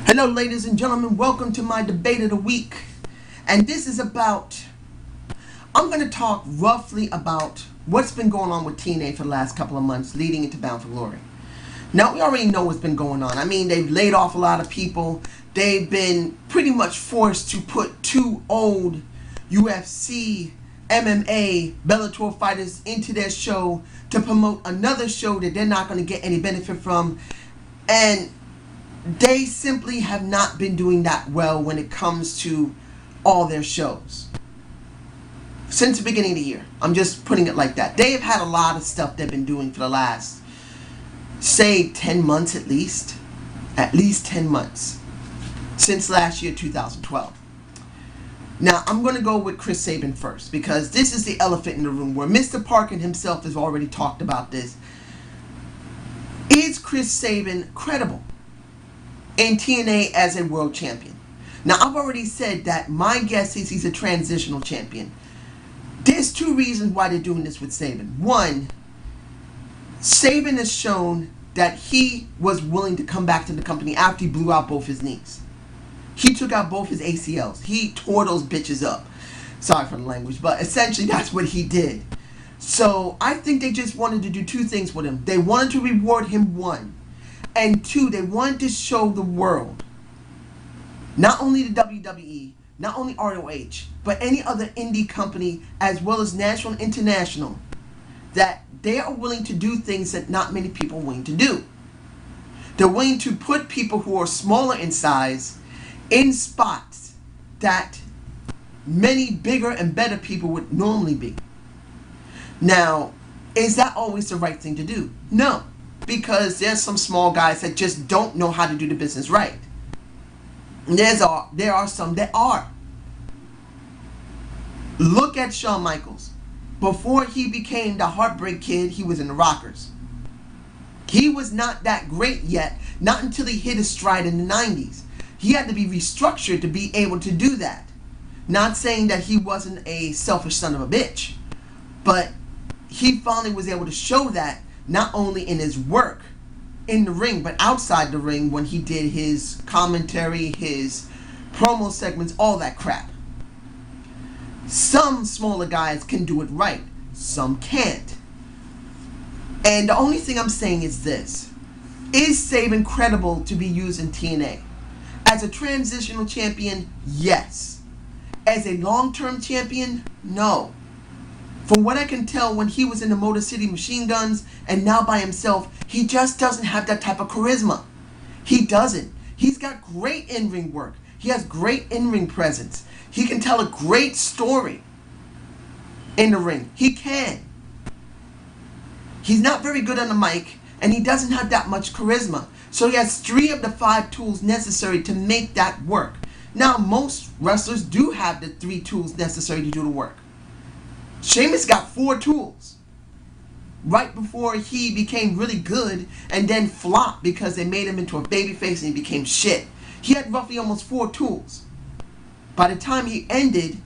Hello ladies and gentlemen, welcome to my debate of the week. And this is about, I'm going to talk roughly about what's been going on with TNA for the last couple of months leading into Bound for Glory. Now we already know what's been going on. I mean, they've laid off a lot of people. They've been pretty much forced to put two old UFC, MMA, Bellator fighters into their show to promote another show that they're not going to get any benefit from. And they simply have not been doing that well when it comes to all their shows. Since the beginning of the year. I'm just putting it like that. They have had a lot of stuff they've been doing for the last, say, 10 months at least. At least 10 months. Since last year, 2012. Now, I'm going to go with Chris Sabin first, because this is the elephant in the room where Mr. Parkin himself has already talked about this. Is Chris Sabin credible in TNA as a world champion? Now, I've already said that my guess is he's a transitional champion. There's two reasons why they're doing this with Sabin. One, Sabin has shown that he was willing to come back to the company after he blew out both his knees. He took out both his ACLs. He tore those bitches up. Sorry for the language, but essentially that's what he did. So I think they just wanted to do two things with him. They wanted to reward him, one. And two, they wanted to show the world, not only the WWE, not only ROH, but any other indie company, as well as national and international, that they are willing to do things that not many people are willing to do. They're willing to put people who are smaller in size in spots that many bigger and better people would normally be. Now, is that always the right thing to do? No. Because there's some small guys that just don't know how to do the business right. There are some that are. Look at Shawn Michaels. Before he became the Heartbreak Kid, he was in the Rockers. He was not that great yet, not until he hit his stride in the 90s. He had to be restructured to be able to do that. Not saying that he wasn't a selfish son of a bitch, but he finally was able to show that not only in his work in the ring, but outside the ring when he did his commentary, his promo segments, all that crap. Some smaller guys can do it right. Some can't. And the only thing I'm saying is this. Is Sabin credible to be used in TNA? As a transitional champion, yes. As a long-term champion, no. From what I can tell, when he was in the Motor City Machine Guns and now by himself, he just doesn't have that type of charisma. He doesn't. He's got great in-ring work. He has great in-ring presence. He can tell a great story in the ring. He can. He's not very good on the mic, and he doesn't have that much charisma. So he has 3 of the 5 tools necessary to make that work. Now, most wrestlers do have the 3 tools necessary to do the work. Sheamus got 4 tools right before he became really good and then flopped because they made him into a babyface and he became shit. He had roughly almost 4 tools. By the time he ended,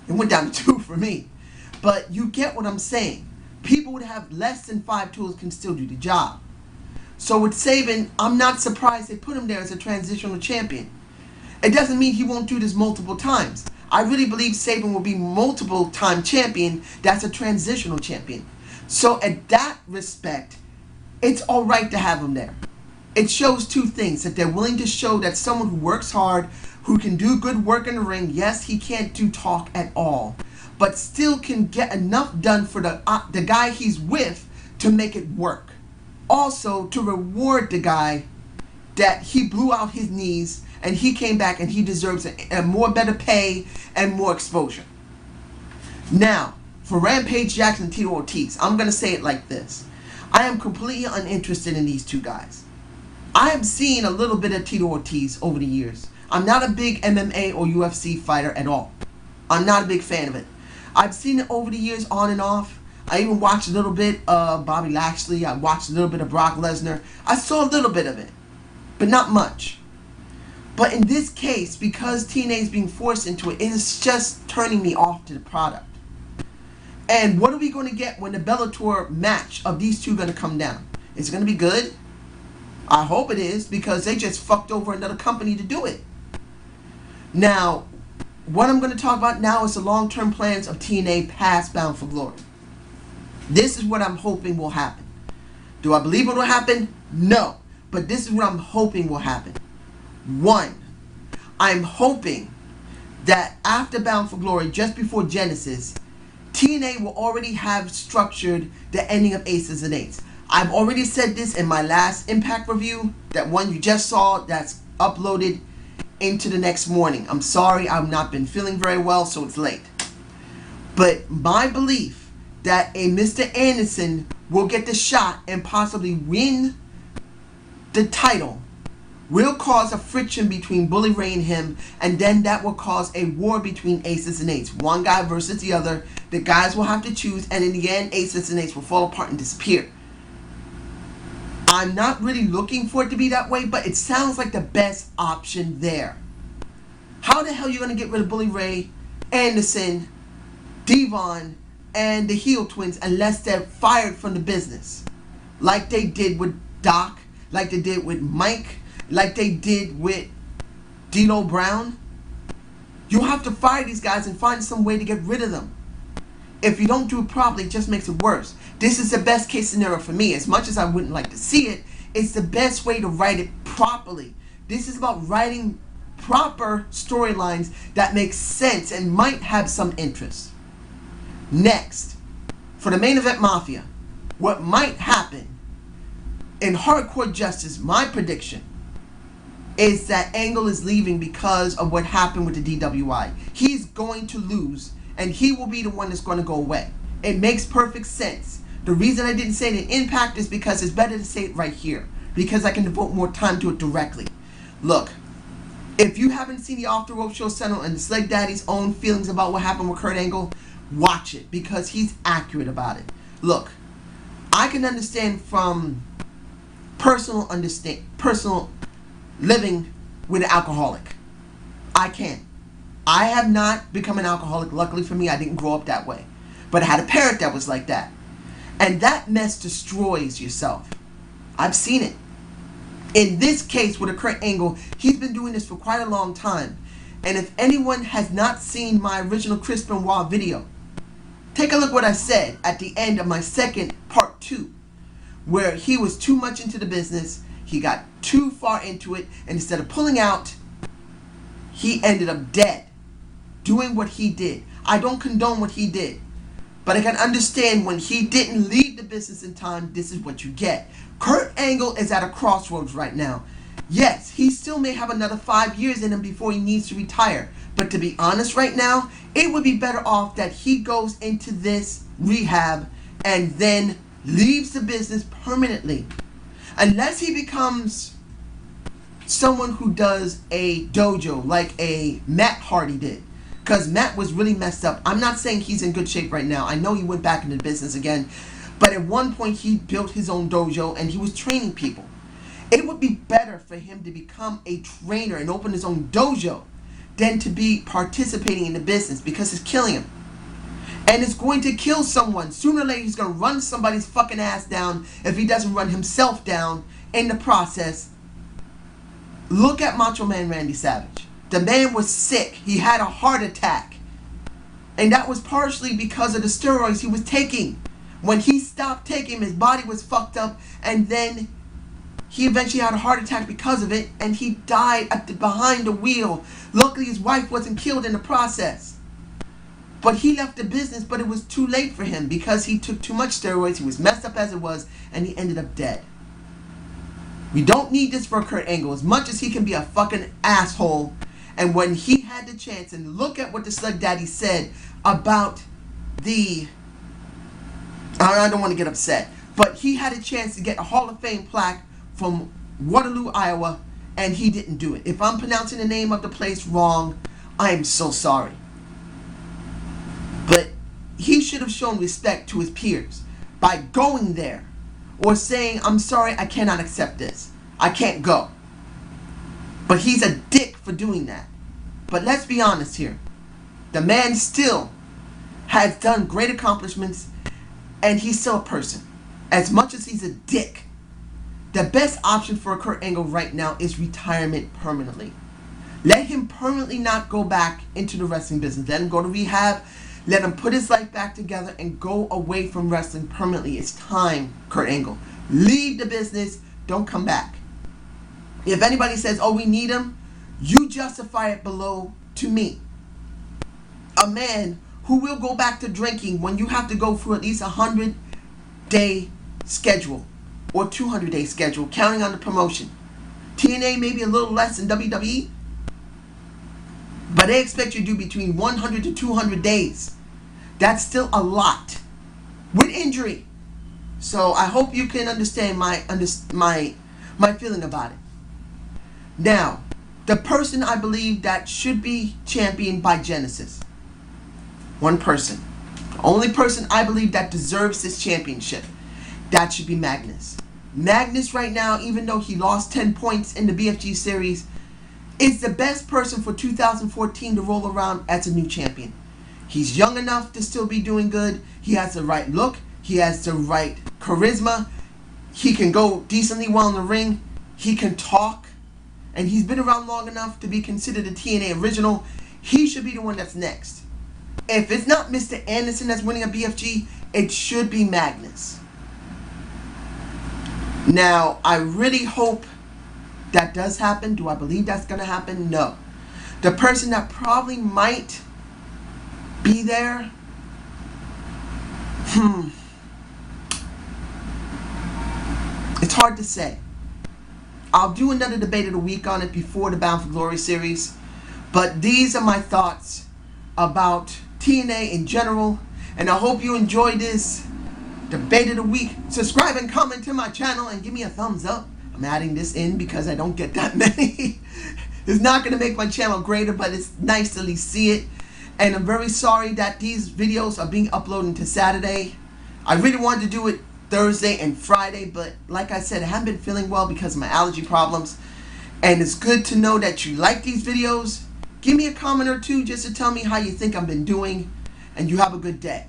it went down to 2 for me. But you get what I'm saying. People would have less than 5 tools can still do the job. So with Sabin, I'm not surprised they put him there as a transitional champion. It doesn't mean he won't do this multiple times. I really believe Sabin will be multiple time champion. That's a transitional champion. So at that respect, it's alright to have him there. It shows 2 things. That they're willing to show that someone who works hard, who can do good work in the ring. Yes, he can't do talk at all, but still can get enough done for the guy he's with to make it work. Also, to reward the guy that he blew out his knees and he came back and he deserves a more better pay and more exposure. Now, for Rampage Jackson and Tito Ortiz, I'm going to say it like this. I am completely uninterested in these 2 guys. I have seen a little bit of Tito Ortiz over the years. I'm not a big MMA or UFC fighter at all. I'm not a big fan of it. I've seen it over the years on and off. I even watched a little bit of Bobby Lashley. I watched a little bit of Brock Lesnar. I saw a little bit of it, but not much. But in this case, because TNA is being forced into it, it is just turning me off to the product. And what are we going to get when the Bellator match of these 2 going to come down? Is it going to be good? I hope it is, because they just fucked over another company to do it. Now, what I'm going to talk about now is the long-term plans of TNA past Bound for Glory. This is what I'm hoping will happen. Do I believe it will happen? No. But this is what I'm hoping will happen. One, I'm hoping that after Bound for Glory, just before Genesis, TNA will already have structured the ending of Aces and Eights. I've already said this in my last Impact review, that one you just saw, that's uploaded into the next morning. I'm sorry, I've not been feeling very well, so it's late. But my belief that a Mr. Anderson will get the shot and possibly win the title will cause a friction between Bully Ray and him, and then that will cause a war between Aces and Eights. One guy versus the other. The guys will have to choose, and in the end, Aces and Eights will fall apart and disappear. I'm not really looking for it to be that way, but it sounds like the best option there. How the hell are you going to get rid of Bully Ray, Anderson, Devon, and the heel twins unless they're fired from the business? Like they did with Doc, like they did with Mike, like they did with D'Lo Brown. You have to fire these guys and find some way to get rid of them. If you don't do it properly, it just makes it worse. This is the best case scenario for me. As much as I wouldn't like to see it, it's the best way to write it properly. This is about writing proper storylines that make sense and might have some interest. Next, for the Main Event Mafia, what might happen in Hardcore Justice, my prediction is that Angle is leaving because of what happened with the DWI. He's going to lose, and he will be the one that's going to go away. It makes perfect sense. The reason I didn't say it in Impact is because it's better to say it right here, because I can devote more time to it directly. Look, if you haven't seen the Off the Rope Show Channel and the Sleg Daddy's own feelings about what happened with Kurt Angle, watch it, because he's accurate about it. Look, I can understand from personal living with an alcoholic. I can. I have not become an alcoholic. Luckily for me, I didn't grow up that way. But I had a parent that was like that. And that mess destroys yourself. I've seen it. In this case with a Kurt Angle, he's been doing this for quite a long time. And if anyone has not seen my original Chris Benoit video, take a look what I said at the end of my second part 2, where he was too much into the business, he got too far into it, and instead of pulling out, he ended up dead doing what he did. I don't condone what he did, but I can understand when he didn't leave the business in time, this is what you get. Kurt Angle is at a crossroads right now. Yes, he still may have another 5 years in him before he needs to retire. But to be honest right now, it would be better off that he goes into this rehab and then leaves the business permanently. Unless he becomes someone who does a dojo like a Matt Hardy did. Because Matt was really messed up. I'm not saying he's in good shape right now. I know he went back into the business again. But at one point he built his own dojo and he was training people. It would be better for him to become a trainer and open his own dojo than to be participating in the business, because it's killing him. And it's going to kill someone. Sooner or later he's going to run somebody's fucking ass down if he doesn't run himself down in the process. Look at Macho Man Randy Savage. The man was sick. He had a heart attack. And that was partially because of the steroids he was taking. When he stopped taking them, his body was fucked up, and then he eventually had a heart attack because of it, and he died behind the wheel. Luckily, his wife wasn't killed in the process. But he left the business, but it was too late for him because he took too much steroids. He was messed up as it was, and he ended up dead. We don't need this for Kurt Angle, as much as he can be a fucking asshole. And when he had the chance, and look at what the Slug Daddy said about the... I don't want to get upset, but he had a chance to get a Hall of Fame plaque from Waterloo, Iowa, and he didn't do it. If I'm pronouncing the name of the place wrong, I am so sorry. But he should have shown respect to his peers by going there or saying, I'm sorry, I cannot accept this. I can't go. But he's a dick for doing that. But let's be honest here. The man still has done great accomplishments, and he's still a person. As much as he's a dick, the best option for Kurt Angle right now is retirement permanently. Let him permanently not go back into the wrestling business. Let him go to rehab. Let him put his life back together and go away from wrestling permanently. It's time, Kurt Angle. Leave the business. Don't come back. If anybody says, oh, we need him, you justify it below to me. A man who will go back to drinking when you have to go through at least a 100-day schedule or 200-day schedule, counting on the promotion. TNA may be a little less than WWE, but they expect you to do between 100 to 200 days. That's still a lot with injury. So I hope you can understand my feeling about it. Now, the person I believe that should be championed by Genesis. One person. The only person I believe that deserves this championship. That should be Magnus. Magnus right now, even though he lost 10 points in the BFG series, is the best person for 2014 to roll around as a new champion. He's young enough to still be doing good. He has the right look. He has the right charisma. He can go decently well in the ring. He can talk. And he's been around long enough to be considered a TNA original. He should be the one that's next. If it's not Mr. Anderson that's winning a BFG, it should be Magnus. Now, I really hope that does happen. Do I believe that's going to happen? No. The person that probably might be there, it's hard to say. I'll do another debate of the week on it before the Bound for Glory series. But these are my thoughts about TNA in general. And I hope you enjoyed this debate of the week. Subscribe and comment to my channel and give me a thumbs up. I'm adding this in because I don't get that many. It's not going to make my channel greater, but it's nice to at least see it. And I'm very sorry that these videos are being uploaded to Saturday. I really wanted to do it Thursday and Friday, but like I said, I haven't been feeling well because of my allergy problems. And it's good to know that you like these videos. Give me a comment or two just to tell me how you think I've been doing. And you have a good day.